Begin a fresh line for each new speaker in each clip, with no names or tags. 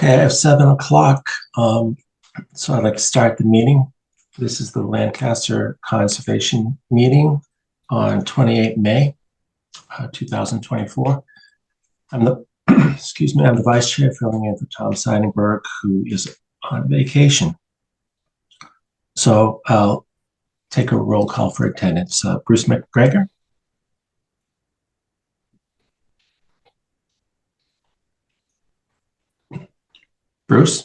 Okay, I have 7 o'clock. So I'd like to start the meeting. This is the Lancaster Conservation Meeting on 28 May 2024. I'm the excuse me, I'm the vice chair filling in for Tom Seidenberg, who is on vacation. So I'll take a roll call for attendance. Bruce McGregor. Bruce.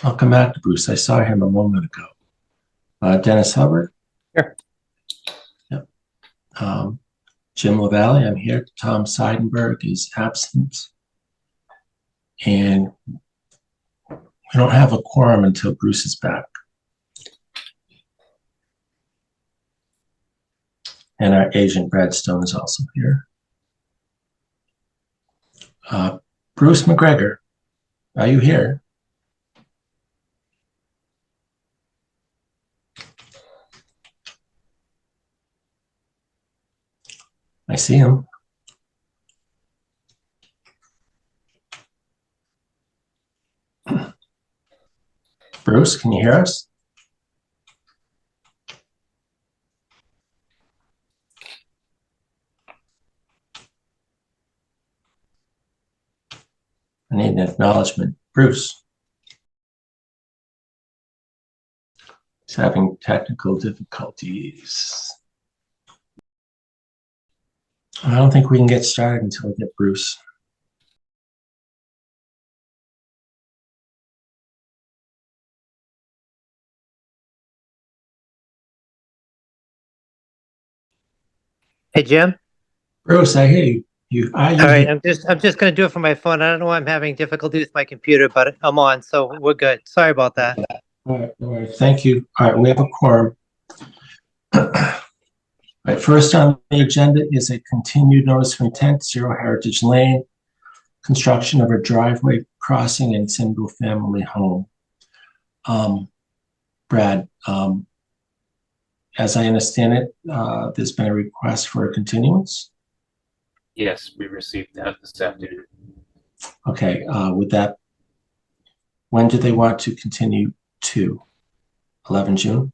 I'll come back to Bruce. I saw him a moment ago. Dennis Hubbard.
Here.
Yep. Jim LaValle, I'm here. Tom Seidenberg is absent. And we don't have a quorum until Bruce is back. And our agent, Brad Stone, is also here. Bruce McGregor, are you here? I see him. Bruce, can you hear us? I need an acknowledgement. Bruce. He's having technical difficulties. I don't think we can get started until we get Bruce.
Hey, Jim.
Bruce, I hear you.
All right, I'm just going to do it from my phone. I don't know why I'm having difficulty with my computer, but I'm on, so we're good. Sorry about that.
All right, thank you. All right, we have a quorum. All right, first on the agenda is a continued notice of intent, 0 Heritage Lane, construction of a driveway crossing and single-family home. Brad, as I understand it, there's been a request for a continuance.
Yes, we received that this afternoon.
Okay, with that, when do they want to continue to? 11 June?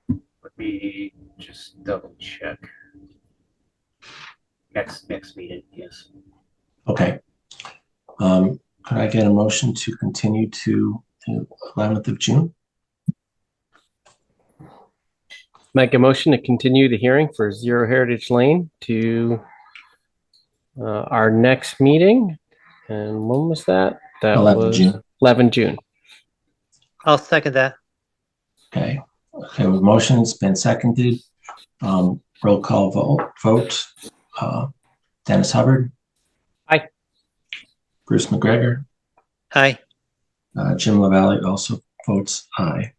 Let me just double check. Next meeting, yes.
Okay. Could I get a motion to continue to the 11th of June?
Make a motion to continue the hearing for 0 Heritage Lane to our next meeting. And when was that? That
11
was
June.
11 June. I'll second that.
Okay. Okay, with motion, it's been seconded. Roll call vote. Dennis Hubbard.
Aye.
Bruce McGregor.
Aye.
Jim LaValle also votes aye.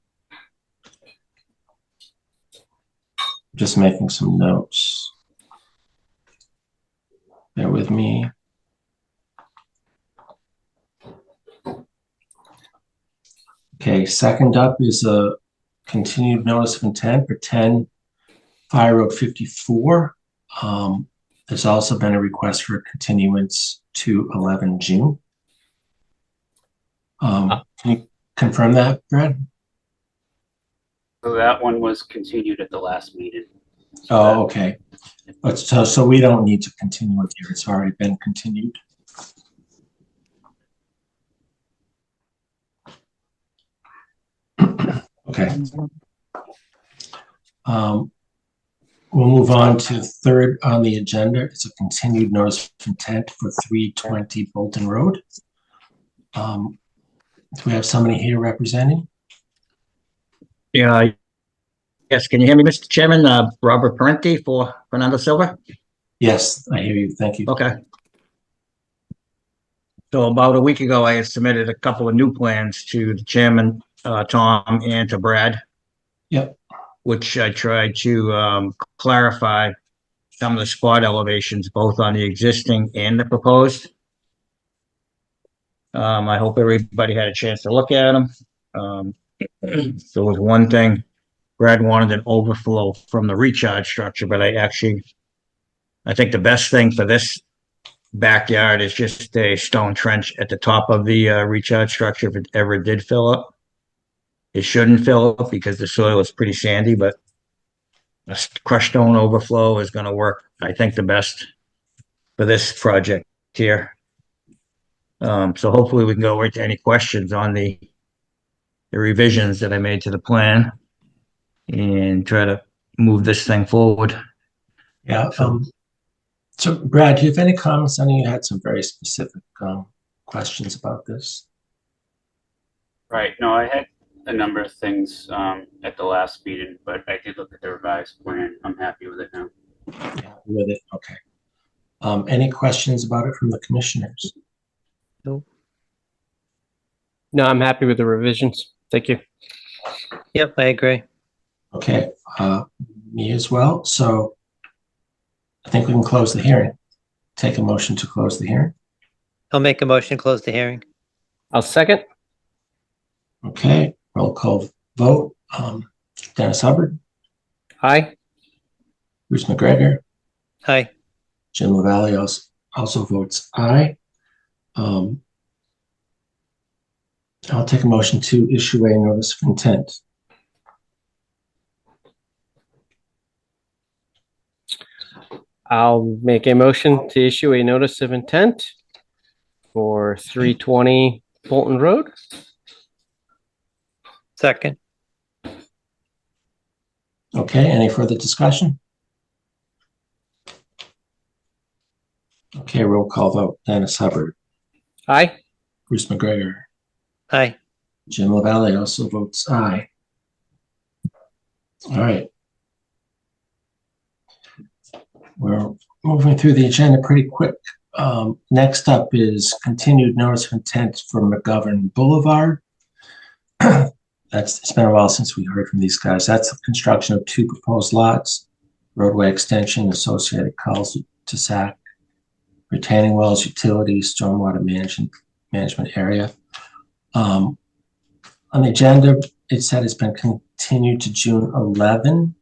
Just making some notes. Bear with me. Okay, second up is a continued notice of intent for 10 Fire Road 54. There's also been a request for a continuance to 11 June. Can you confirm that, Brad?
So that one was continued at the last meeting.
Oh, okay. But so we don't need to continue it here. It's already been continued. Okay. We'll move on to third on the agenda. It's a continued notice of intent for 320 Bolton Road. Do we have somebody here representing?
Yeah. Yes. Can you hear me, Mr. Chairman? Robert Parenti for Fernando Silva.
Yes, I hear you. Thank you.
Okay. So about a week ago, I had submitted a couple of new plans to the chairman, Tom, and to Brad.
Yep.
Which I tried to clarify some of the spot elevations, both on the existing and the proposed. I hope everybody had a chance to look at them. There was one thing, Brad wanted an overflow from the recharge structure, but I I think the best thing for this backyard is just a stone trench at the top of the recharge structure if it ever did fill up. It shouldn't fill up because the soil is pretty sandy, but a crushed stone overflow is going to work, I think, the best for this project here. So hopefully we can go into any questions on the revisions that I made to the plan and try to move this thing forward.
Yeah. So Brad, do you have any comments? I know you had some very specific questions about this.
Right. No, I had a number of things at the last meeting, but I did look at the revised plan. I'm happy with it now.
Yeah, with it. Okay. Any questions about it from the commissioners?
No, I'm happy with the revisions. Thank you.
Yep, I agree.
Okay, me as well. So I think we can close the hearing. Take a motion to close the hearing.
I'll make a motion to close the hearing.
I'll second.
Okay, roll call vote. Dennis Hubbard,
Aye.
Bruce McGregor,
Aye.
Jim LaValle also votes aye. I'll take a motion to issue a notice of intent.
I'll make a motion to issue a notice of intent for 320 Bolton Road.
Second.
Okay, any further discussion? Okay, roll call vote. Dennis Hubbard,
Aye.
Bruce McGregor,
Aye.
Jim LaValle also votes aye. All right. We're moving through the agenda pretty quick. Next up is continued notice of intent for McGovern Boulevard. It's been a while since we heard from these guys. That's the construction of 2 proposed lots, roadway extension, associated calls to SAC, retaining walls, utilities, stormwater management area. On the agenda, it said it's been continued to June 11.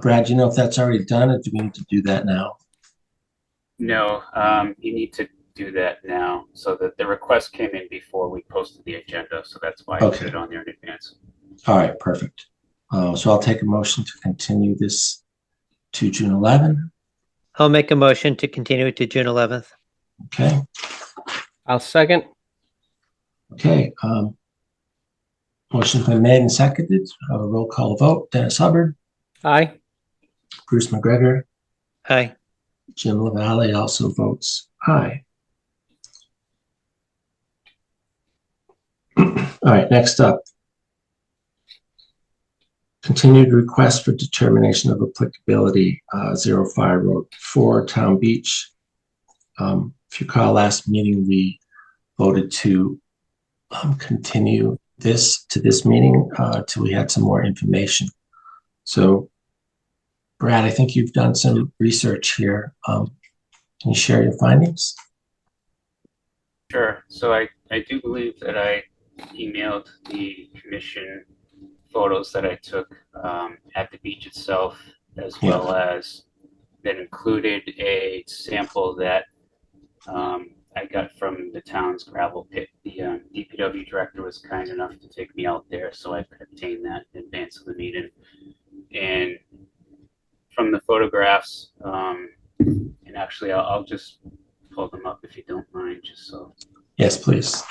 Brad, do you know if that's already done, or do we need to do that now?
No, you need to do that now. So that the request came in before we posted the agenda, so that's why I put
Okay.
it on there in advance.
All right, perfect. So I'll take a motion to continue this to June 11.
I'll make a motion to continue it to June 11th.
Okay.
I'll second.
Okay. Motion's been made and seconded. A roll call vote. Dennis Hubbard,
Aye.
Bruce McGregor,
Aye.
Jim LaValle also votes aye. All right, next up. Continued request for determination of applicability, 05 Road 4, Town Beach. If you recall, last meeting, we voted to continue this to this meeting till we had some more information. So, Brad, I think you've done some research here. Can you share your findings?
Sure. So I do believe that I emailed the commission photos that I took at the beach itself, as well as that included a sample that I got from the town's gravel pit. The DPW director was kind enough to take me out there so I could obtain that in advance of the meeting. And from the photographs, and actually I'll just pull them up if you don't mind, just so.
Yes, please.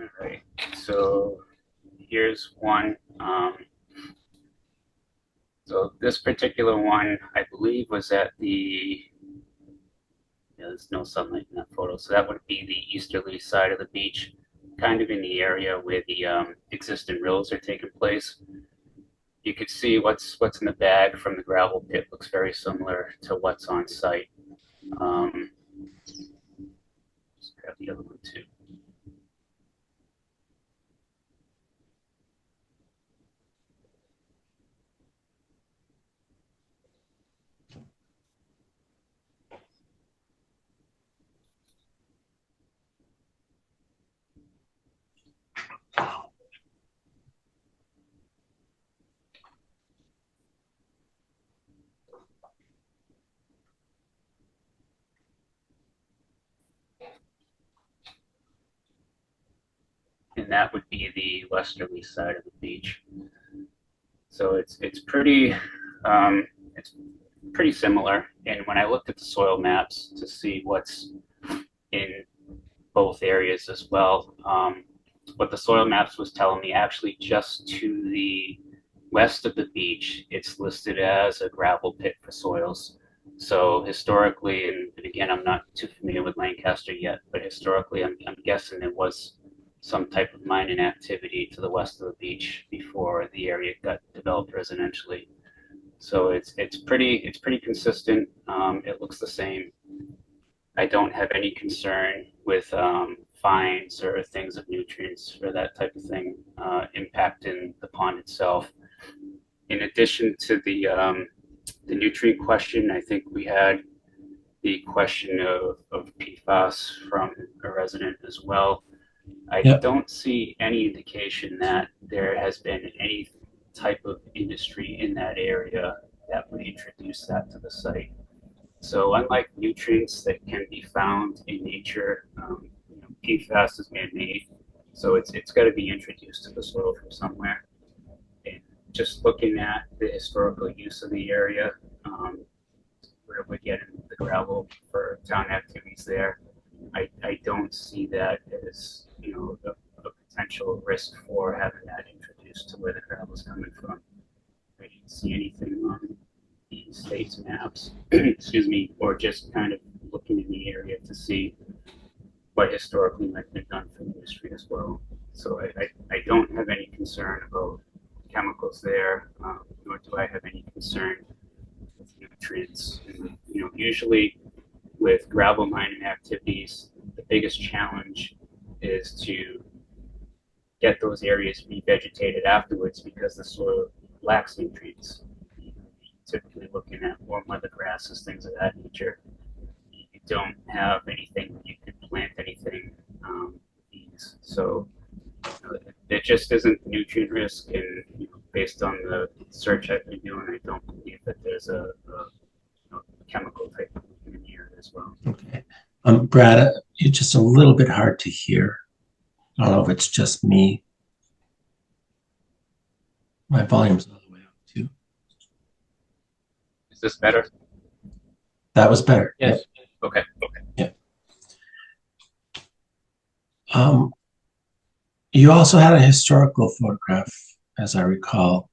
All right, so here's one. So this particular one, I believe, was at the, there's no sunlight in that photo, so that would be the easterly side of the beach, kind of in the area where the existing rills are taking place. You could see what's in the bag from the gravel pit looks very similar to what's on site. Let's grab the other one too. And that would be the westerly side of the beach. So it's pretty similar. And when I looked at the soil maps to see what's in both areas as well, what the soil maps was telling me, actually just to the west of the beach, it's listed as a gravel pit for soils. So historically, and again, I'm not too familiar with Lancaster yet, but historically, I'm guessing there was some type of mining activity to the west of the beach before the area got developed residentially. So it's pretty consistent. It looks the same. I don't have any concern with fines or things of nutrients or that type of thing impacting the pond itself. In addition to the nutrient question, I think we had the question of PFAS from a resident as well. I don't see any indication that there has been any type of industry in that area that would introduce that to the site. So unlike nutrients that can be found in nature, PFAS is man-made, so it's got to be introduced to the soil from somewhere. And just looking at the historical use of the area, where we're getting the gravel for town activities there, I don't see that as a potential risk for having that introduced to where the gravel is coming from. I didn't see anything on the state's maps, excuse me, or just kind of looking in the area to see what historically might have been done for the industry as well. So I don't have any concern about chemicals there, nor do I have any concern with nutrients. And, usually with gravel mining activities, the biggest challenge is to get those areas revegetated afterwards because the soil lacks nutrients. Typically looking at warm weather grasses, things of that nature. You don't have anything that you can plant anything these. So there just isn't nutrient risk, and based on the search I've been doing, I don't believe that there's a chemical type in here as well.
Okay. Brad, you're just a little bit hard to hear. I don't know if it's just me. My volume's all the way up too.
Is this better?
That was better.
Yes.
Okay.
Yeah. You also had a historical photograph, as I recall,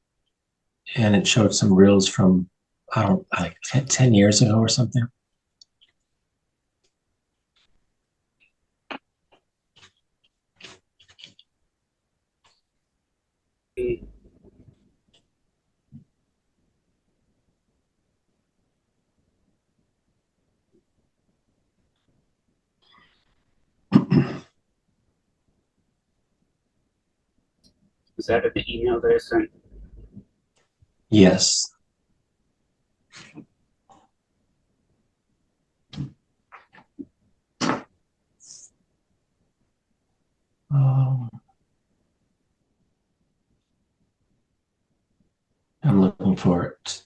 and it showed some reels from, I don't like 10 years ago or something.
Was that at the email that I sent?
Yes. I'm looking for it.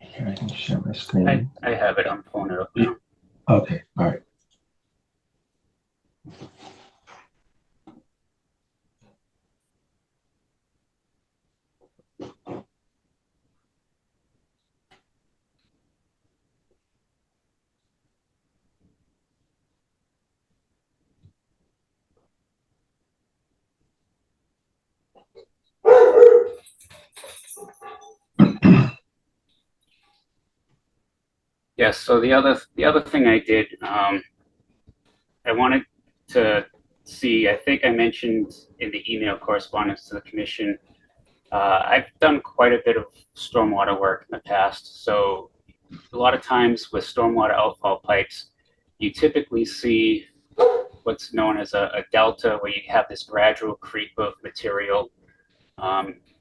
Here, I can share my screen.
I have it. I'm pulling it up now.
Okay, all right.
Yes. So the other thing I did, I wanted to see. I think I mentioned in the email correspondence to the commission. I've done quite a bit of stormwater work in the past. So a lot of times with stormwater outfall pipes, you typically see what's known as a delta, where you have this gradual creep of material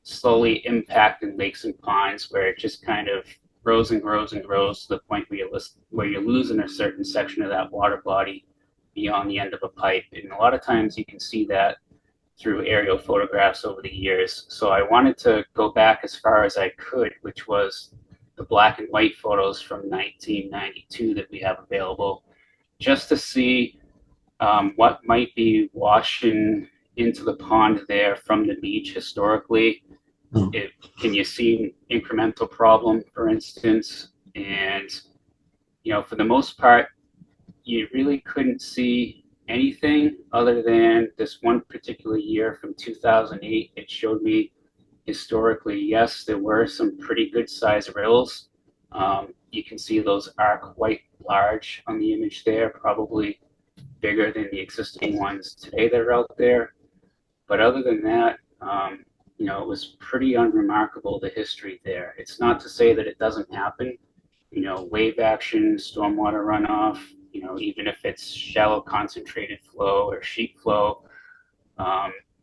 slowly impacting lakes and ponds, where it just kind of grows and grows and grows to the point where you're losing a certain section of that water body beyond the end of a pipe. And a lot of times you can see that through aerial photographs over the years. So I wanted to go back as far as I could, which was the black and white photos from 1992 that we have available, just to see what might be washing into the pond there from the beach historically. Can you see an incremental problem, for instance? And, for the most part, you really couldn't see anything other than this one particular year from 2008. It showed me historically, yes, there were some pretty good sized rills. You can see those are quite large on the image there, probably bigger than the existing ones today that are out there. But other than that, it was pretty unremarkable, the history there. It's not to say that it doesn't happen. Wave action, stormwater runoff, even if it's shallow concentrated flow or sheet flow,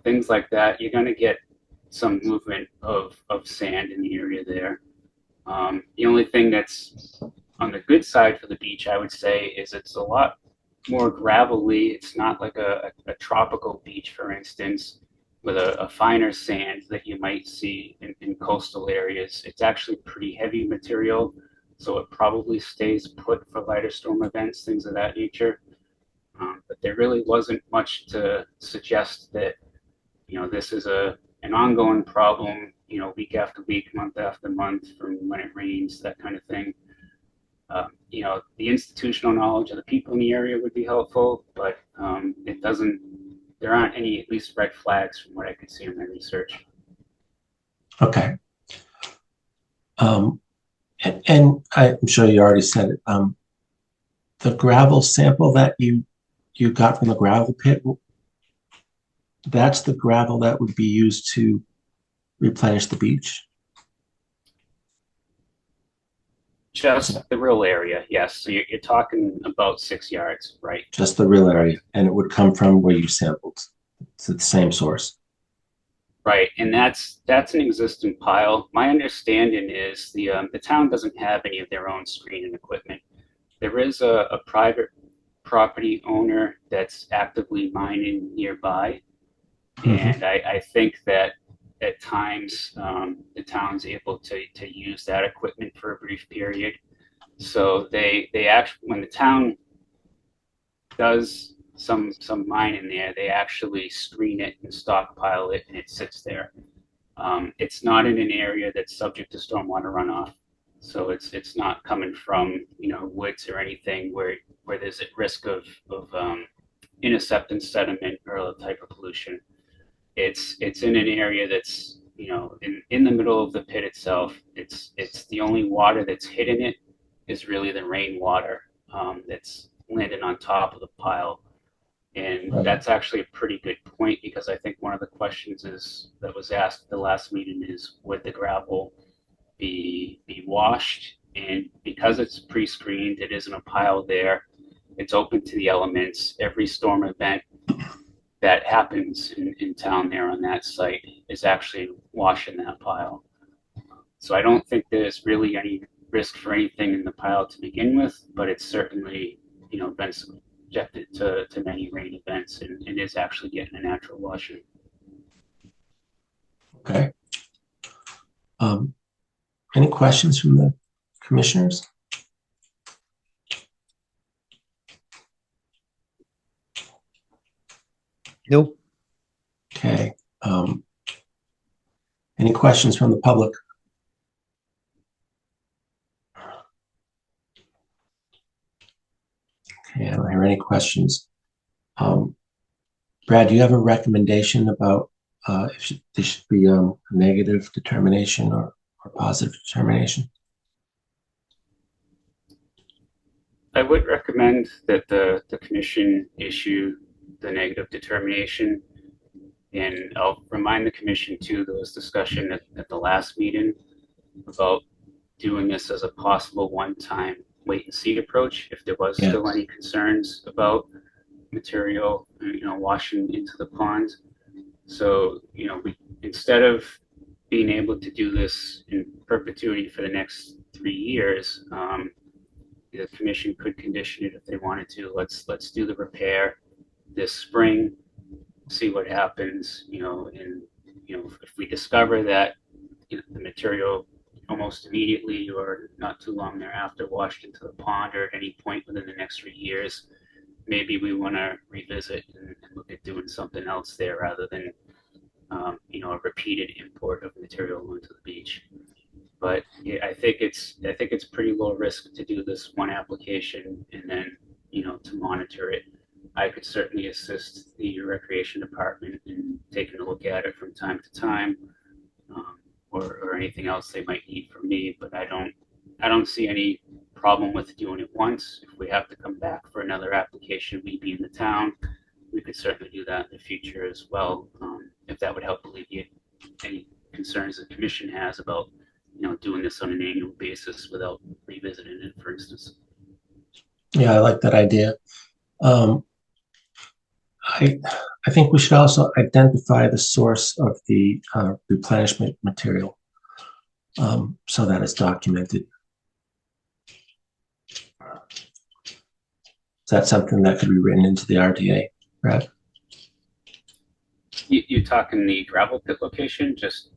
things like that, you're going to get some movement of sand in the area there. The only thing that's on the good side for the beach, I would say, is it's a lot more gravelly. It's not like a tropical beach, for instance, with a finer sand that you might see in coastal areas. It's actually pretty heavy material, so it probably stays put for lighter storm events, things of that nature. But there really wasn't much to suggest that, this is an ongoing problem, week after week, month after month, from when it rains, that kind of thing. The institutional knowledge of the people in the area would be helpful, but there aren't any, at least, red flags from what I could see in my research.
Okay. And I'm sure you already said it. The gravel sample that you got from the gravel pit, that's the gravel that would be used to replenish the beach?
Just the rill area, yes. So you're talking about 6 yards, right?
Just the rill area, and it would come from where you sampled. It's the same source.
Right, and that's an existing pile. My understanding is the town doesn't have any of their own screening equipment. There is a private property owner that's actively mining nearby, and I think that at times the town's able to use that equipment for a brief period. So they actually, when the town does some mining there, they actually screen it and stockpile it, and it sits there. It's not in an area that's subject to stormwater runoff, so it's not coming from woods or anything where there's a risk of intercepting sediment or other type of pollution. It's in an area that's in the middle of the pit itself. It's the only water that's hitting it is really the rainwater that's landing on top of the pile. And that's actually a pretty good point, because I think one of the questions that was asked at the last meeting is, would the gravel be washed? And because it's pre-screened, it isn't a pile there. It's open to the elements. Every storm event that happens in town there on that site is actually washing that pile. So I don't think there's really any risk for anything in the pile to begin with, but it's certainly been subjected to many rain events and is actually getting a natural washing.
Okay. Any questions from the commissioners?
Nope.
Okay. Any questions from the public? Okay, I don't hear any questions. Brad, do you have a recommendation about if this should be a negative determination or positive determination?
I would recommend that the commission issue the negative determination. And I'll remind the commission too, there was discussion at the last meeting about doing this as a possible one-time wait and see approach if there was
Yeah.
still any concerns about material, washing into the pond. So, instead of being able to do this in perpetuity for the next 3 years, the commission could condition it if they wanted to. Let's do the repair this spring, see what happens, and if we discover that the material almost immediately or not too long thereafter washed into the pond or at any point within the next 3 years, maybe we want to revisit and look at doing something else there rather than a repeated import of material onto the beach. But yeah, I think it's pretty low risk to do this one application and then to monitor it. I could certainly assist the recreation department in taking a look at it from time to time, or anything else they might need from me. But I don't see any problem with doing it once. If we have to come back for another application, we being the town, we could certainly do that in the future as well. If that would help alleviate any concerns the commission has about doing this on an annual basis without revisiting it, for instance.
Yeah, I like that idea. I think we should also identify the source of the replenishment material, so that it's documented. Is that something that could be written into the RDA, Brad?
You talking the gravel pit location? Just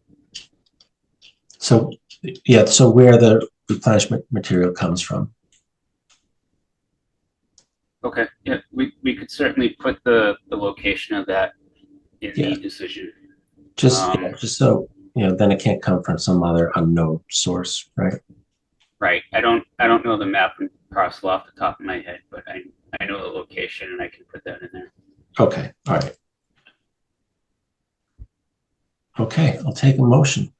So, yeah, so where the replenishment material comes from.
okay. Yeah, we could certainly put the location of that in
Yeah.
the decision.
Just so, then it can't come from some other unknown source, right?
Right. I don't know the map and parcel off the top of my head, but I know the location and I can put that in there.
Okay, all right. Okay, I'll take a motion.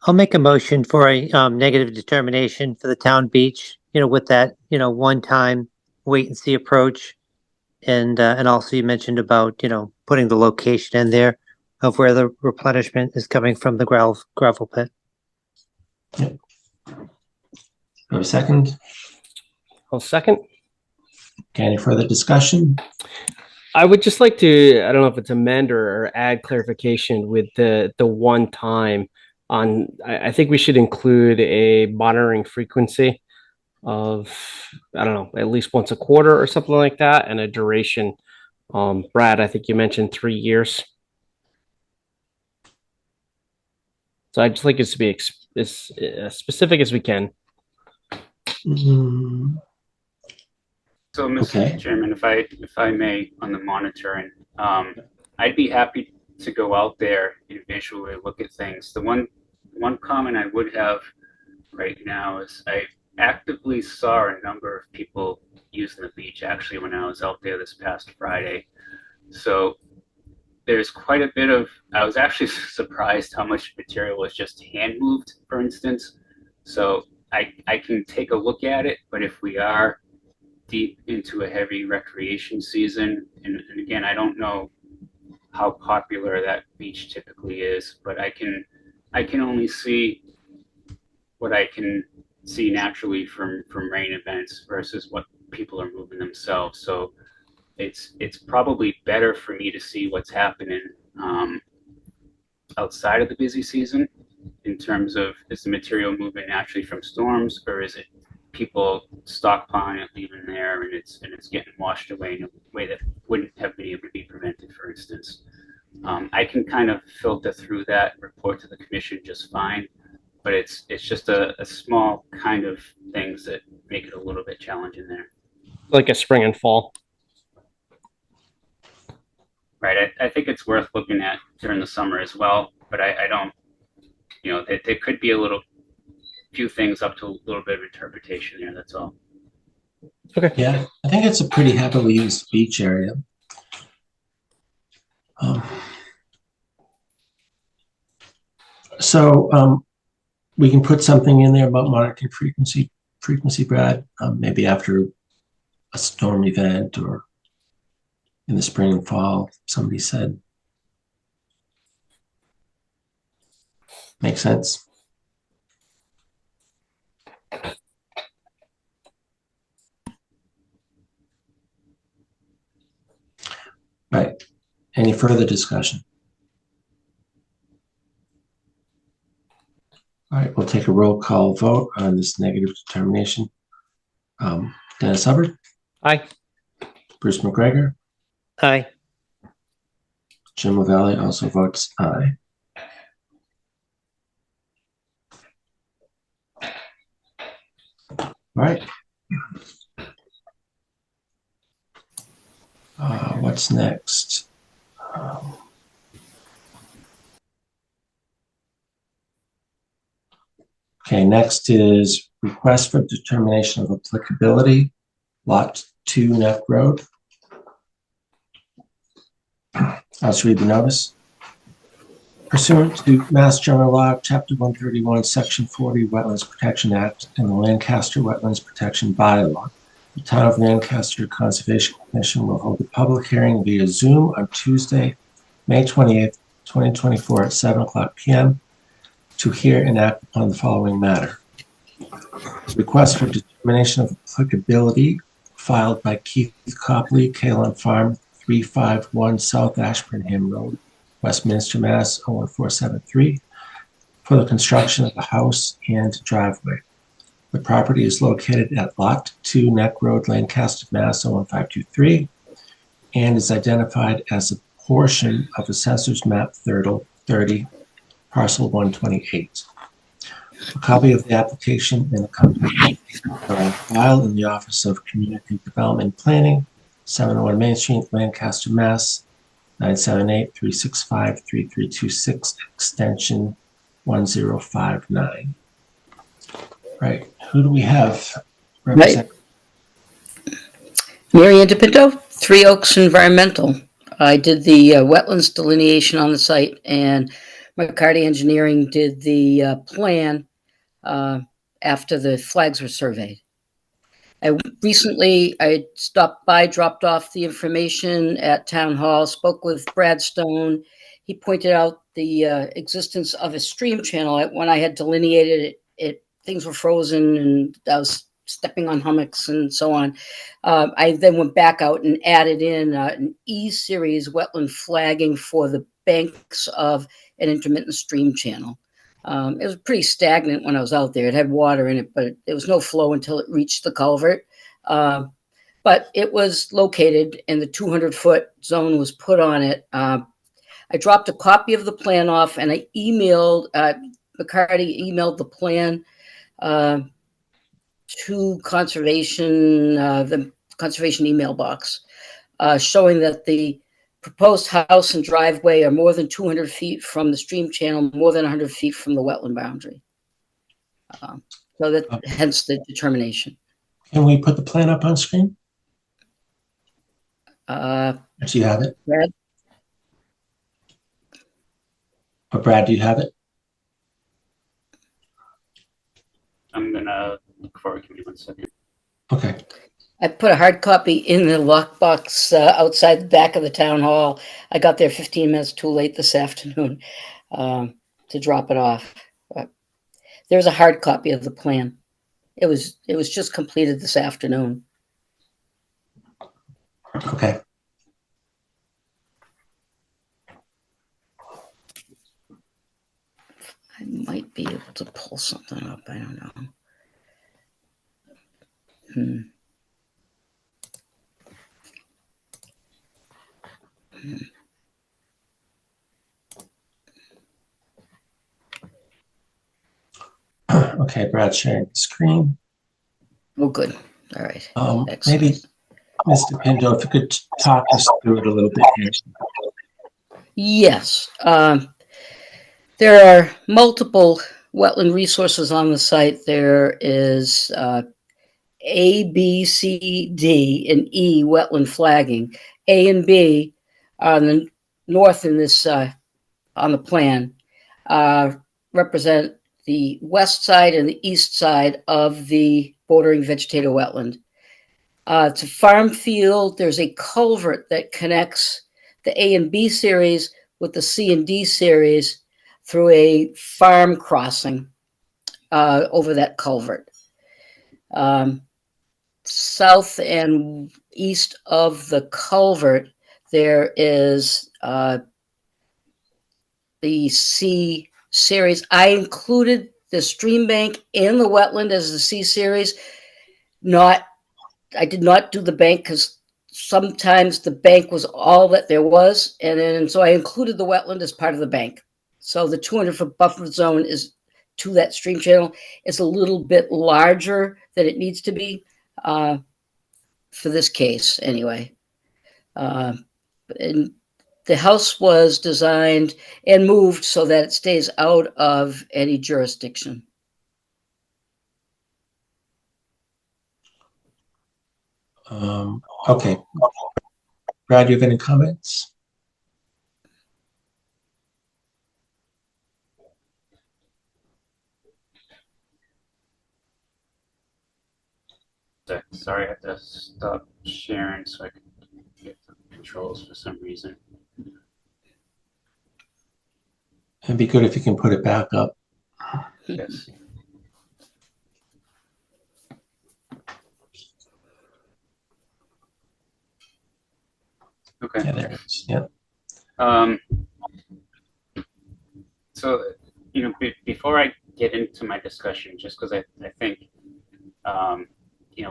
I'll make a motion for a negative determination for the town beach, with that, one-time wait and see approach. And also you mentioned about, putting the location in there of where the replenishment is coming from the gravel pit.
Yep. Have a second?
I'll second.
Okay, any further discussion?
I would just like to, I don't know if it's amend or add clarification with the one time on, I think we should include a monitoring frequency of, I don't know, at least once a quarter or something like that, and a duration. Brad, I think you mentioned 3 years. So I just like it to be as specific as we can.
Mm,
So, Mr.
Okay.
Chairman, if I may, on the monitoring, I'd be happy to go out there and visually look at things. The one comment I would have right now is I actively saw a number of people using the beach actually when I was out there this past Friday. So there's quite a bit of, I was actually surprised how much material was just hand moved, for instance. So I can take a look at it, but if we are deep into a heavy recreation season, and again, I don't know how popular that beach typically is, but I can only see what I can see naturally from rain events versus what people are moving themselves. So it's probably better for me to see what's happening outside of the busy season in terms of, is the material moving naturally from storms, or is it people stockpiling it, leaving there, and it's getting washed away in a way that wouldn't have been able to be prevented, for instance. I can kind of filter through that and report to the commission just fine, but it's just a small kind of things that make it a little bit challenging there.
Like a spring and fall.
Right. I think it's worth looking at during the summer as well, but I don't, there could be few things up to a little bit of interpretation there. That's all.
Okay.
Yeah, I think it's a pretty heavily used beach area. So we can put something in there about monitoring frequency, Brad? Maybe after a storm event or in the spring and fall, somebody said. Makes sense? Right. Any further discussion? All right, we'll take a roll call vote on this negative determination. Dennis Hubbard,
Aye.
Bruce McGregor,
Aye.
Jim Lavalley also votes aye. All right. What's next? Okay, next is request for determination of applicability, Lot 2 Neck Road. I'll just read the notice. Pursuant to Mass General Law, Chapter 131, Section 40, Wetlands Protection Act, and the Lancaster Wetlands Protection Bylaw, the Town of Lancaster Conservation Commission will hold a public hearing via Zoom on Tuesday, May 28th, 2024 at 7:00 p.m. to hear and act upon the following matter. Request for determination of applicability filed by Keith Copley, Kalon Farm, 351 South Ashburnham Road, Westminster, Mass. 01473, for the construction of a house and driveway. The property is located at Lot 2 Neck Road, Lancaster, Mass. 01523, and is identified as a portion of Assessor's Map 30, Parcel 128. A copy of the application and accompanying are on file in the Office of Community Development Planning, 701 Main Street, Lancaster, Mass. 978-365-3326, extension 1059. Right. Who do we have represent?
Mary Ann DePinto, Three Oaks Environmental. I did the wetlands delineation on the site, and McCarty Engineering did the plan after the flags were surveyed. Recently, I stopped by, dropped off the information at Town Hall, spoke with Brad Stone. He pointed out the existence of a stream channel. When I had delineated it, things were frozen and I was stepping on hummocks and so on. I then went back out and added in an E-series wetland flagging for the banks of an intermittent stream channel. It was pretty stagnant when I was out there. It had water in it, but there was no flow until it reached the culvert. But it was located and the 200-foot zone was put on it. I dropped a copy of the plan off and I emailed, McCarty emailed the plan to conservation, the conservation email box, showing that the proposed house and driveway are more than 200 feet from the stream channel, more than 100 feet from the wetland boundary. So that hence the determination.
Can we put the plan up on screen? Do you have it?
Brad?
Or Brad, do you have it?
I'm gonna look for it. Give me 1 second.
Okay.
I put a hard copy in the lockbox outside the back of the town hall. I got there 15 minutes too late this afternoon to drop it off. But there's a hard copy of the plan. It was just completed this afternoon.
Okay.
I might be able to pull something up. I don't know.
Okay, Brad sharing the screen.
Oh, good. All right.
Maybe, Mr. Pinto, if you could talk us through it a little bit here.
Yes. There are multiple wetland resources on the site. There is A, B, C, D, and E wetland flagging. A and B on the north in this on the plan represent the west side and the east side of the bordering vegetative wetland. It's a farm field. There's a culvert that connects the A and B series with the C and D series through a farm crossing over that culvert. South and east of the culvert, there is the C series. I included the stream bank in the wetland as the C series. I did not do the bank because sometimes the bank was all that there was, and so I included the wetland as part of the bank. So the 200-foot buffer zone is to that stream channel. It's a little bit larger than it needs to be for this case, anyway. And the house was designed and moved so that it stays out of any jurisdiction.
Okay. Brad, do you have any comments?
Sorry, I have to stop sharing so I can get the controls for some reason.
It'd be good if you can put it back up.
Yes. Okay.
Yeah, there it is. Yeah.
So, before I get into my discussion, just because I think,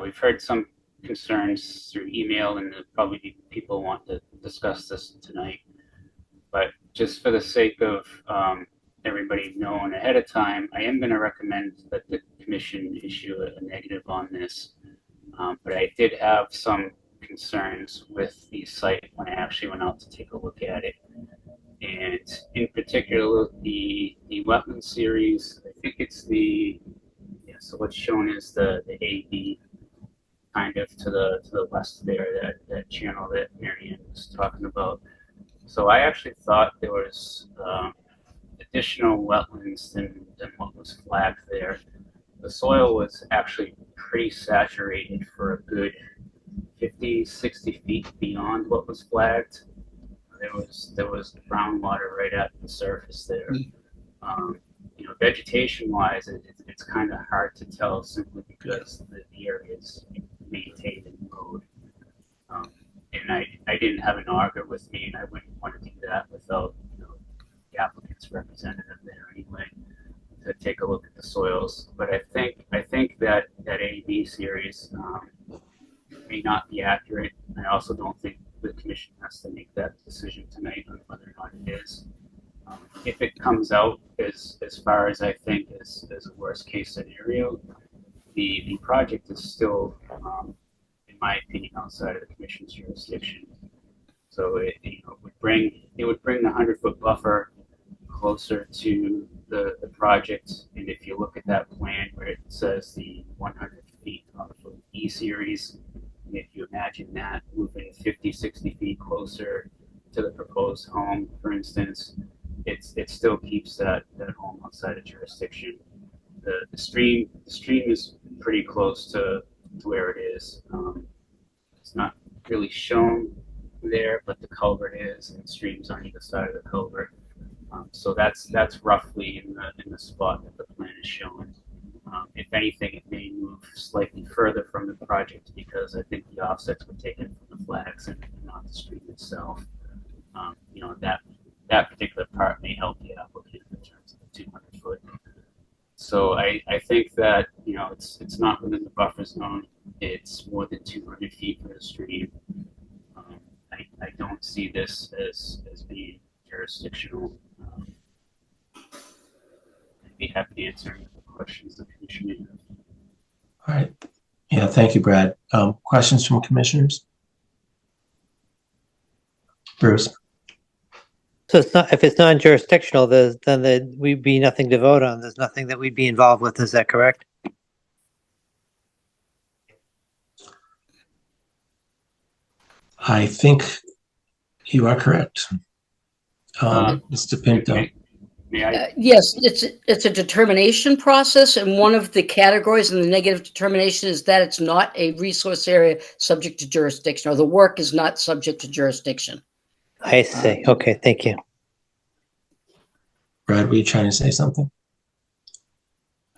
we've heard some concerns through email, and probably people want to discuss this tonight. But just for the sake of everybody knowing ahead of time, I am going to recommend that the commission issue a negative on this. But I did have some concerns with the site when I actually went out to take a look at it. And in particular, the wetland series, I think it's so what's shown is the AB kind of to the west there, that channel that Marianne was talking about. So I actually thought there was additional wetlands than what was flagged there. The soil was actually pretty saturated for a good 50, 60 feet beyond what was flagged. There was groundwater right at the surface there. Vegetation-wise, it's kind of hard to tell simply because the area is maintained and mowed. And I didn't have an auger with me, and I wouldn't want to do that without the applicant's representative there anyway to take a look at the soils. But I think that AB series may not be accurate. I also don't think the commission has to make that decision tonight on whether or not it is. If it comes out as far as I think as a worst case scenario, the project is still, in my opinion, outside of the commission's jurisdiction. So it would bring the 100-foot buffer closer to the project. And if you look at that plan where it says the 100 feet of the E series, if you imagine that moving 50, 60 feet closer to the proposed home, for instance, it still keeps that home outside of jurisdiction. The stream is pretty close to where it is. It's not really shown there, but the culvert is, and streams on either side of the culvert. So that's roughly in the spot that the plan is showing. If anything, it may move slightly further from the project because I think the offsets were taken from the flags and not the stream itself. That particular part may help the applicant in terms of the 200 foot. So I think that it's not within the buffer zone. It's more than 200 feet from the stream. I don't see this as being jurisdictional. I'd be happy to answer any questions the commission may have.
All right. Yeah, thank you, Brad. Questions from commissioners? Bruce?
So if it's non-jurisdictional, then we'd be nothing to vote on. There's nothing that we'd be involved with. Is that correct?
I think you are correct. Mr. Pinto.
May I?
Yes, it's a determination process, and one of the categories in the negative determination is that it's not a resource area subject to jurisdiction, or the work is not subject to jurisdiction.
I see. Okay, thank you.
Brad, were you trying to say something?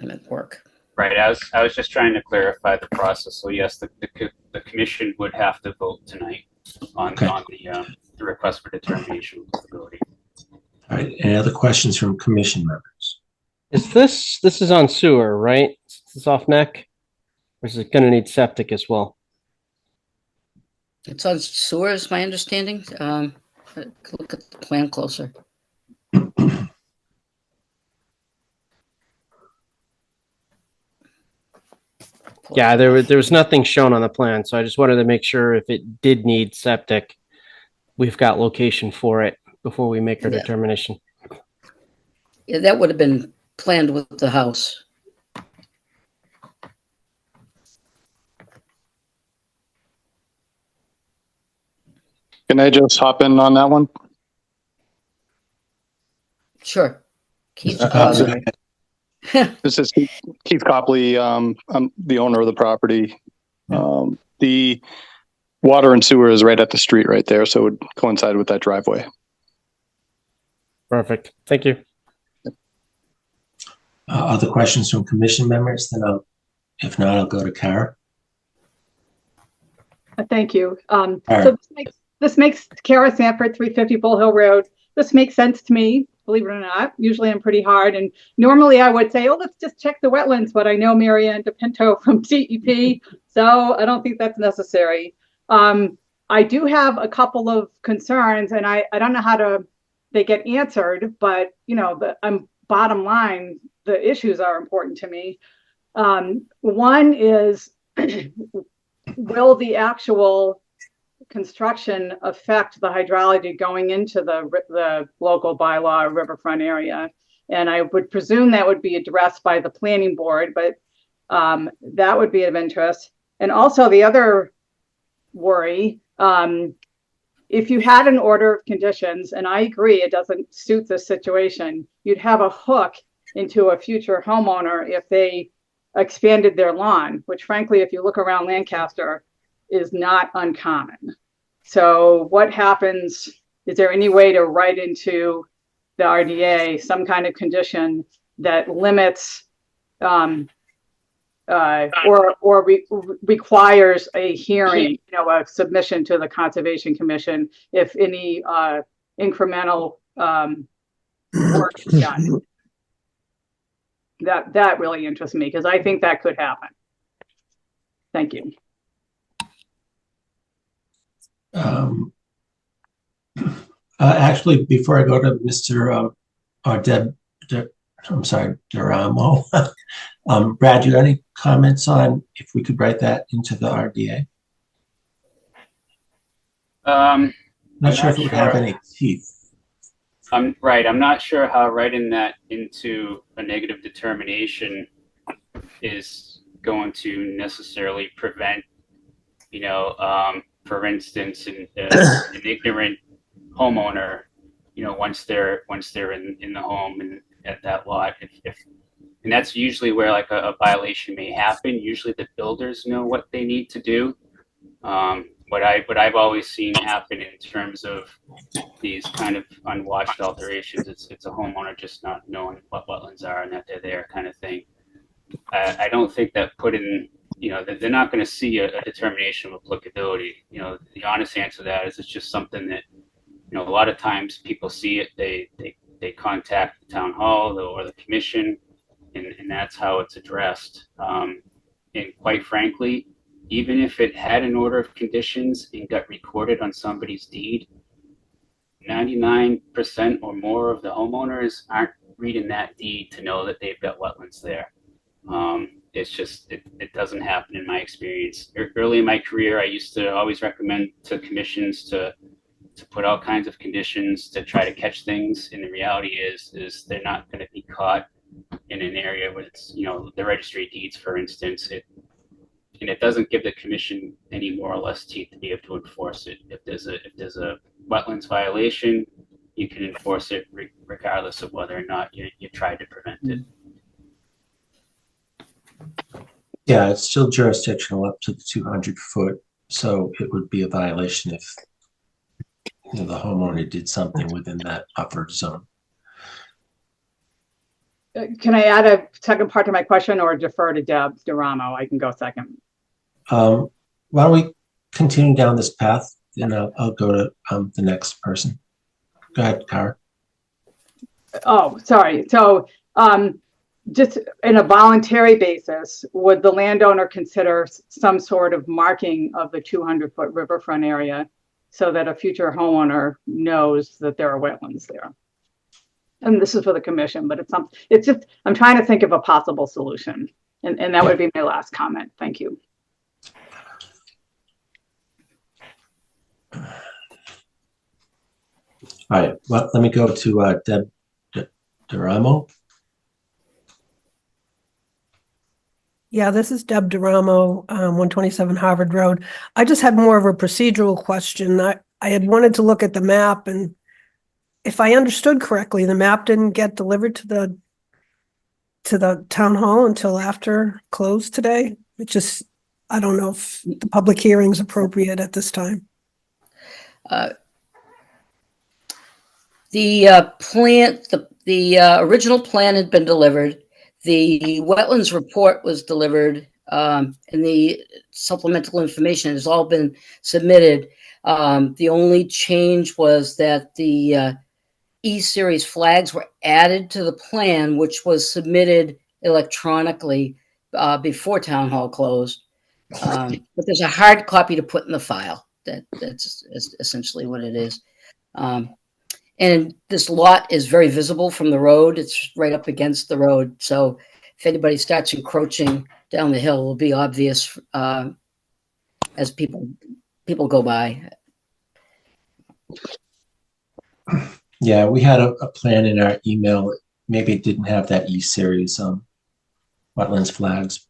I meant work.
Right. I was just trying to clarify the process. So yes, the commission would have to vote tonight on
Okay.
the request for determination of applicability.
All right, any other questions from commission members?
This is on sewer, right? Is this off neck? Or is it gonna need septic as well?
It's on sewer, is my understanding. Look at the plan closer.
Yeah, there was nothing shown on the plan, so I just wanted to make sure if it did need septic, we've got location for it before we make our
Yeah.
determination.
Yeah, that would have been planned with the house.
Can I just hop in on that one?
Sure. Keith,
Absolutely.
This is Keith Copley. I'm the owner of the property. The water and sewer is right at the street right there, so it would coincide with that driveway.
Perfect. Thank you.
Other questions from commission members? Then if not, I'll go to Kara.
Thank you.
Kara.
So this makes Kara Sanford, 350 Bull Hill Road. This makes sense to me, believe it or not. Usually I'm pretty hard, and normally I would say, oh, let's just check the wetlands, but I know Marianne DePinto from DEP, so I don't think that's necessary. I do have a couple of concerns, and I don't know they get answered, but you know, bottom line, the issues are important to me. One is, will the actual construction affect the hydrology going into the local bylaw riverfront area? And I would presume that would be addressed by the planning board, but that would be of interest. And also the other worry, if you had an order of conditions, and I agree it doesn't suit this situation, you'd have a hook into a future homeowner if they expanded their lawn, which frankly, if you look around Lancaster, is not uncommon. So what happens? Is there any way to write into the RDA some kind of condition that limits requires a hearing, you know, a submission to the Conservation Commission if any incremental work is done? That really interests me because I think that could happen. Thank you.
Actually, before I go to Mr. Duramo, Brad, do you have any comments on if we could write that into the RDA? Not sure if it would have any teeth.
I'm not sure how writing that into a negative determination is going to necessarily prevent, you know, for instance, an ignorant homeowner, you know, once they're in the home and at that lot, and that's usually where like a violation may happen. Usually the builders know what they need to do. What I've always seen happen in terms of these kind of unwatched alterations, it's a homeowner just not knowing what wetlands are and that they're there, kind of thing. I don't think that you know, they're not going to see a determination of applicability. You know, the honest answer to that is it's just something that, you know, a lot of times people see it, they contact the town hall or the commission, and that's how it's addressed. And quite frankly, even if it had an order of conditions and got recorded on somebody's deed, 99% or more of the homeowners aren't reading that deed to know that they've got wetlands there. It's just, it doesn't happen in my experience. Early in my career, I used to always recommend to commissions to put all kinds of conditions to try to catch things. And the reality is they're not going to be caught in an area where it's, you know, the registry of deeds, for instance, and it doesn't give the commission any more or less teeth to be able to enforce it. If there's a wetlands violation, you can enforce it regardless of whether or not you tried to prevent it.
Yeah, it's still jurisdictional up to the 200 foot. So it would be a violation if the homeowner did something within that upper zone.
Can I add a second part to my question or defer to Deb Duramo? I can go second.
Why don't we continue down this path, and I'll go to the next person. Go ahead, Kara.
Oh, sorry. So just in a voluntary basis, would the landowner consider some sort of marking of the 200-foot riverfront area so that a future homeowner knows that there are wetlands there? And this is for the commission, but it's just, I'm trying to think of a possible solution. And that would be my last comment. Thank you.
All right, well, let me go to Deb Duramo.
Yeah, this is Deb Duramo, 127 Harvard Road. I just had more of a procedural question. I had wanted to look at the map, and if I understood correctly, the map didn't get delivered to the town hall until after close today. It just, I don't know if the public hearing is appropriate at this time.
The original plan had been delivered. The wetlands report was delivered, and the supplemental information has all been submitted. The only change was that the E-Series flags were added to the plan, which was submitted electronically before town hall closed. But there's a hard copy to put in the file. That's essentially what it is. And this lot is very visible from the road. It's right up against the road. So if anybody starts encroaching down the hill, it will be obvious as people go by.
Yeah, we had a plan in our email. Maybe it didn't have that E-Series wetlands flags.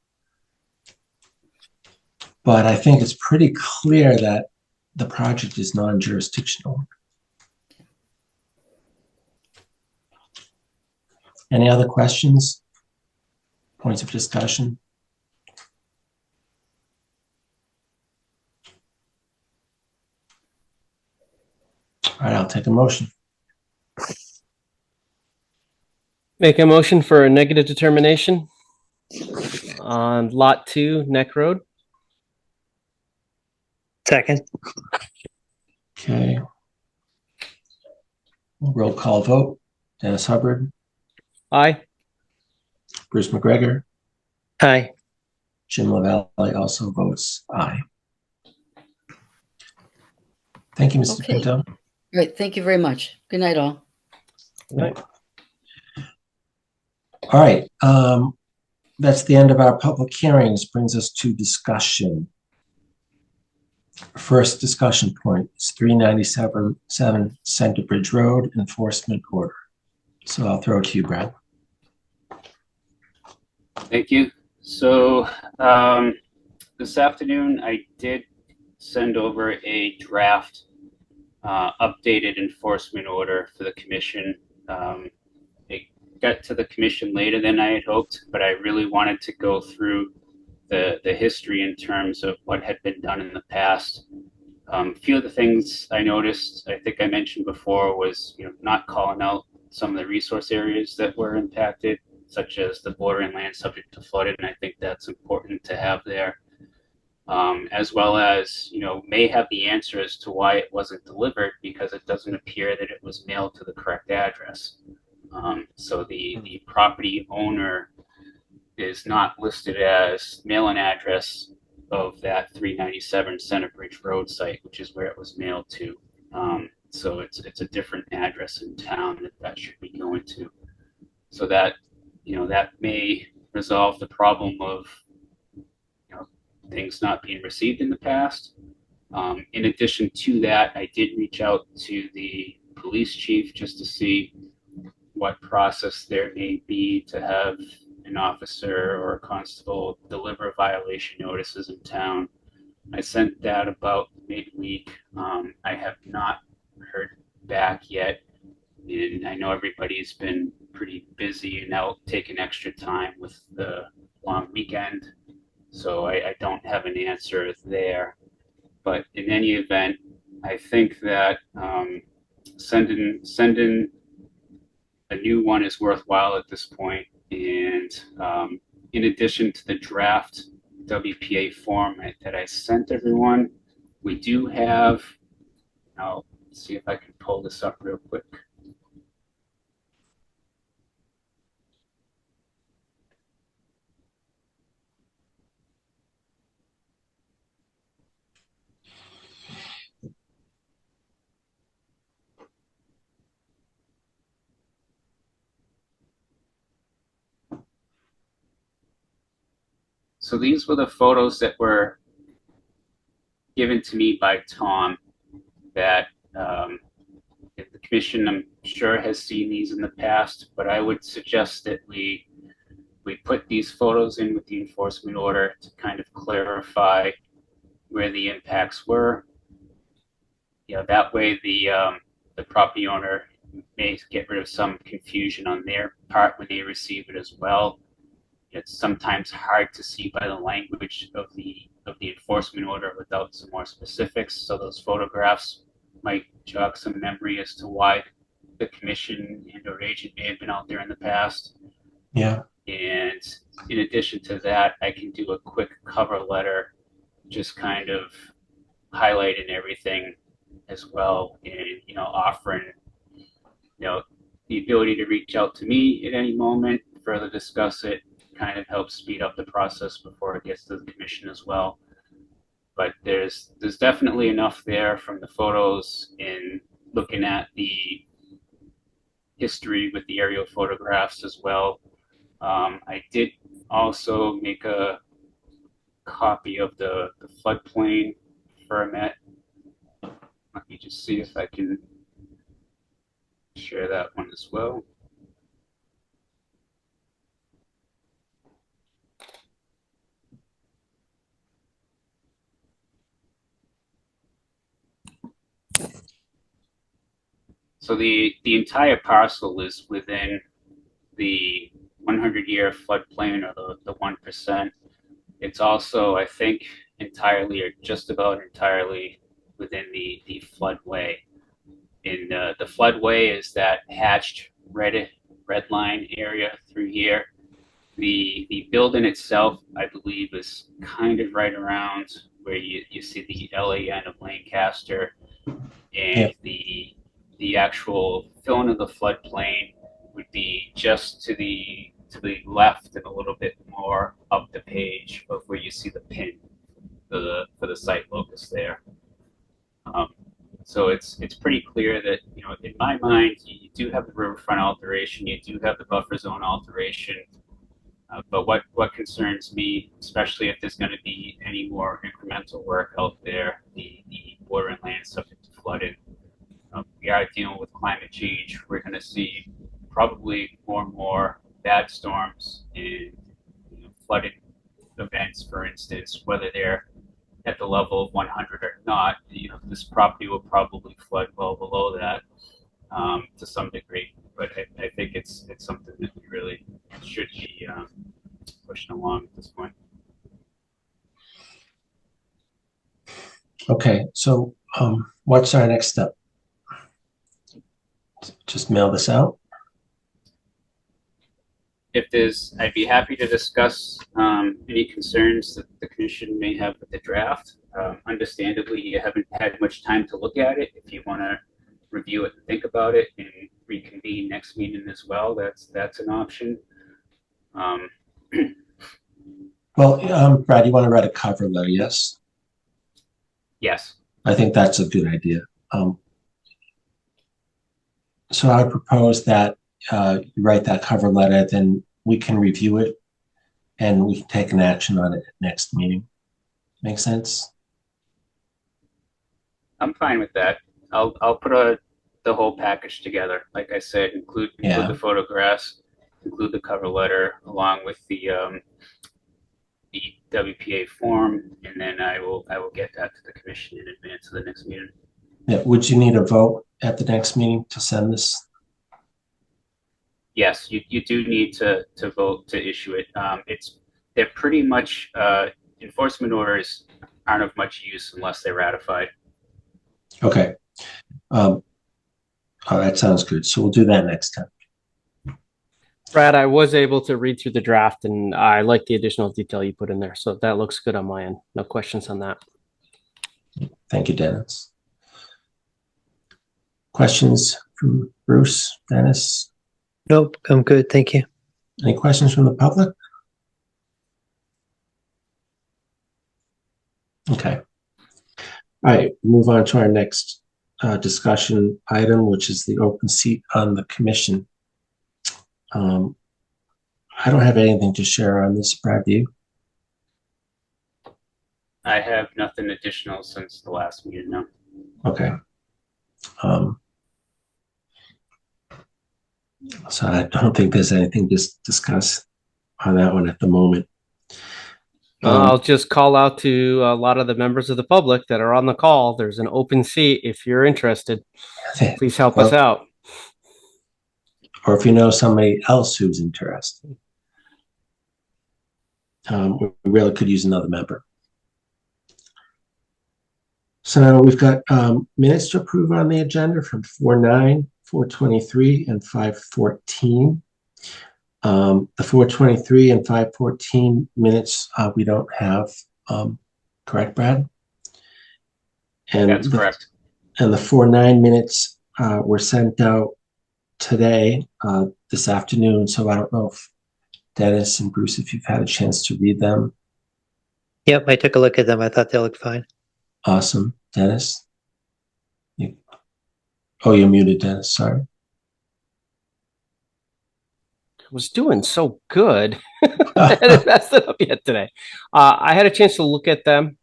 But I think it's pretty clear that the project is non-jurisdictional. Any other questions? Points of discussion? All right, I'll take a motion.
Make a motion for a negative determination on Lot 2, Neck Road.
Second.
Okay. Roll call vote. Dennis Hubbard,
Aye.
Bruce McGregor,
Aye.
Jim Lavalley also votes aye. Thank you, Mr.
Okay.
Pinto.
Great. Thank you very much. Good night, all.
Right.
All right. That's the end of our public hearings. Brings us to discussion. First discussion point is 397 Center Bridge Road enforcement order. So I'll throw it to you, Brad.
Thank you. So this afternoon, I did send over a draft updated enforcement order for the commission. It got to the commission later than I had hoped, but I really wanted to go through the history in terms of what had been done in the past. A few of the things I noticed, I think I mentioned before, was not calling out some of the resource areas that were impacted, such as the bordering land subject to flooding, and I think that's important to have there. As well as, may have the answer as to why it wasn't delivered, because it doesn't appear that it was mailed to the correct address. So the property owner is not listed as mailing address of that 397 Center Bridge Road site, which is where it was mailed to. So it's a different address in town that should be going to. So that, that may resolve the problem of things not being received in the past. In addition to that, I did reach out to the police chief just to see what process there may be to have an officer or a constable deliver violation notices in town. I sent that about midweek. I have not heard back yet. And I know everybody's been pretty busy and out taking extra time with the long weekend. So I don't have an answer there. But in any event, I think that sending a new one is worthwhile at this point. And in addition to the draft WPA form that I sent everyone, we do have, I'll see if I can pull this up real quick. So these were the photos that were given to me by Tom that the commission, I'm sure, has seen these in the past, but I would suggest that we put these photos in with the enforcement order to kind of clarify where the impacts were. You know, that way the property owner may get rid of some confusion on their part when they receive it as well. It's sometimes hard to see by the language of the enforcement order without some more specifics. So those photographs might jog some memory as to why the commission and or agent may have been out there in the past.
Yeah.
And in addition to that, I can do a quick cover letter, just kind of highlighting everything as well, and offering the ability to reach out to me at any moment, further discuss it, kind of helps speed up the process before it gets to the commission as well. But there's definitely enough there from the photos in looking at the history with the aerial photographs as well. I did also make a copy of the floodplain permit. Let me just see if I can share that one as well. So the entire parcel is within the 100-year floodplain, or the 1%. It's also, I think, entirely or just about entirely within the floodway. And the floodway is that hatched red line area through here. The building itself, I believe, is kind of right around where you see the LAN of Lancaster, and the actual filling of the floodplain would be just to the left and a little bit more up the page of where you see the pin for the site locus there. So it's pretty clear that, in my mind, you do have the riverfront alteration, you do have the buffer zone alteration, but what concerns me, especially if there's going to be any more incremental work out there, the water and land subject to flooding. We are dealing with climate change. We're going to see probably more and more bad storms and flooding events, for instance, whether they're at the level of 100 or not. This property will probably flood well below that to some degree. But I think it's something that we really should be pushing along at this point.
Okay, so what's our next step? Just mail this out?
I'd be happy to discuss any concerns that the commission may have with the draft. Understandably, you haven't had much time to look at it. If you want to review it and think about it and reconvene next meeting as well, that's an option.
Well, Brad, you want to write a cover letter, yes?
Yes.
I think that's a good idea. So I would propose that you write that cover letter, then we can review it and we can take an action on it at next meeting. Make sense?
I'm fine with that. I'll put the whole package together. Like I said, include the photographs, include the cover letter along with the WPA form, and then I will get that to the commission in advance of the next meeting.
Yeah. Would you need a vote at the next meeting to send this?
yes, you do need to vote to issue it. They're pretty much enforcement orders aren't of much use unless they're ratified.
Okay. Oh, that sounds good. So we'll do that next time.
Brad, I was able to read through the draft and I like the additional detail you put in there. So that looks good on my end. No questions on that.
Thank you, Dennis. Questions from Bruce, Dennis?
Nope, I'm good. Thank you.
Any questions from the public? Okay. All right, move on to our next discussion item, which is the open seat on the commission. I don't have anything to share on this, Brad, do you?
I have nothing additional since the last meeting, no.
Okay. So I don't think there's anything to discuss on that one at the moment.
I'll just call out to a lot of the members of the public that are on the call. There's an open seat. If you're interested, please help us out.
Or if you know somebody else who's interested. We really could use another member. So now we've got minutes to approve on the agenda from 4/9, 4/23, and 5/14. The 4/23 and 5/14 minutes we don't have, correct, Brad? And
That's correct.
And the 4/9 minutes were sent out today, this afternoon. So I don't know if Dennis and Bruce, if you've had a chance to read them.
Yep, I took a look at them. I thought they looked fine.
Awesome. Dennis? Oh, you're muted, Dennis. Sorry.
Was doing so good. I hadn't messed it up yet today. I had a chance to look at them.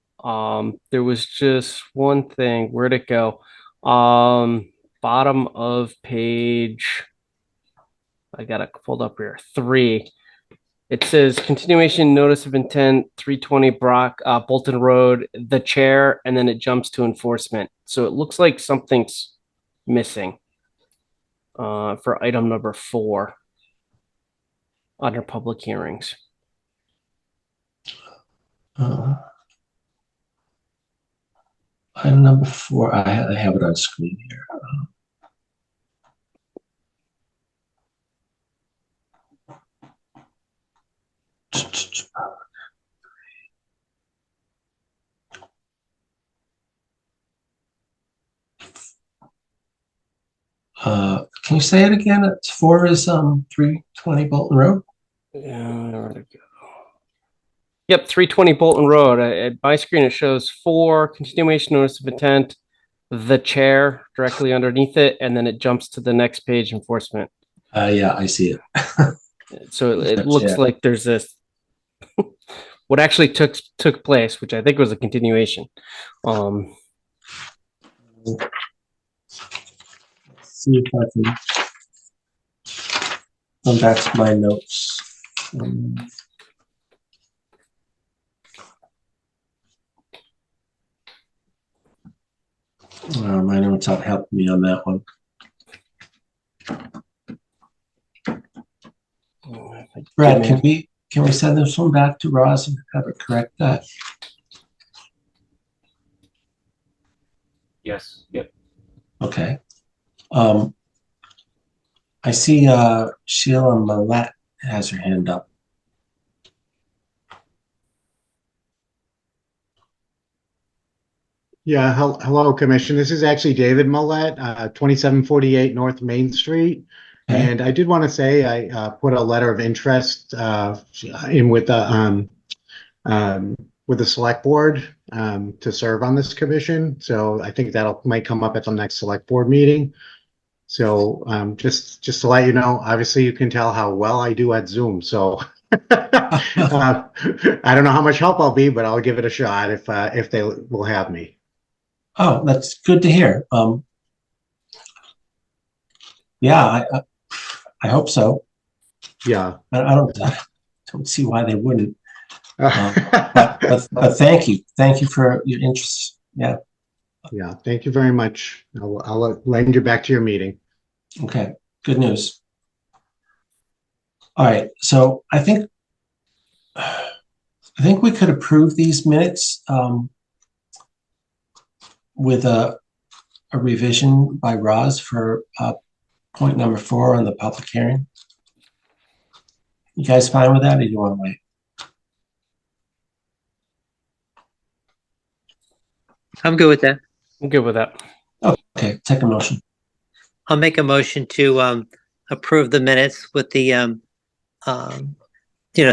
There was just one thing. Where'd it go? Bottom of page. I got it pulled up here. 3. It says continuation notice of intent, 320 Bolton Road, the chair, and then it jumps to enforcement. So it looks like something's missing for item number 4 under public hearings.
Item number 4, I have it on screen here. Can you say it again? It's 4 is 320 Bolton Road.
Where'd it go? Yep, 320 Bolton Road. At my screen, it shows 4 continuation notice of intent, the chair directly underneath it, and then it jumps to the next page, enforcement.
Yeah, I see it.
So it looks like there's this. What actually took place, which I think was a continuation.
See if I can come back to my notes. My notes aren't helping me on that one. Brad, can we send this one back to Roz and have her correct that?
Yes. Yep.
Okay. I see Sheila Millette has her hand up.
Yeah, hello, Commission. This is actually David Millette, 2748 North Main Street.
Okay.
And I did want to say I put a letter of interest in with the select board to serve on this commission. So I think that might come up at the next select board meeting. So just to let you know, obviously you can tell how well I do at Zoom. So I don't know how much help I'll be, but I'll give it a shot if they will have me.
Oh, that's good to hear. Yeah, I hope so.
Yeah,
I don't see why they wouldn't. But thank you for your interest. Yeah.
Yeah. Thank you very much. I'll lend you back to your meeting.
Okay. Good news. All right, so I think we could approve these minutes with a revision by Roz for point number 4 on the public hearing. You guys fine with that, or do you want to wait?
I'm good with that.
I'm good with that.
Okay, take a motion.
I'll make a motion to approve the minutes with the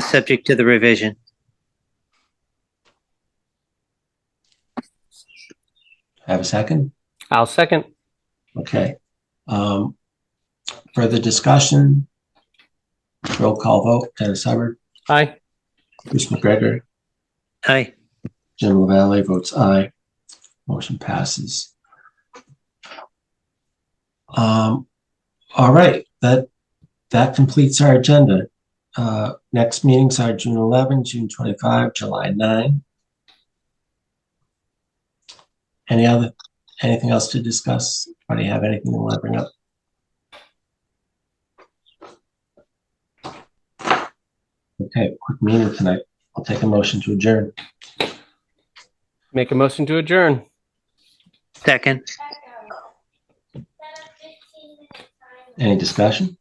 subject to the revision.
Have a second?
I'll second.
Okay. Further discussion? Roll call vote. Dennis Hubbard,
Aye.
Bruce McGregor,
Aye.
Jim LaValle votes aye. Motion passes. All right, that completes our agenda. Next meetings are June 11, June 25, July 9. Anything else to discuss? Anybody have anything they want to bring up? Okay, quick meeting tonight. I'll take a motion to adjourn.
Make a motion to adjourn.
Second.
Any discussion?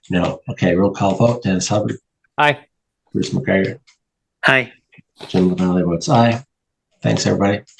No. Okay, roll call vote. Dennis Hubbard,
Aye.
Bruce McGregor,
Aye.
Jim LaValle votes aye. Thanks, everybody.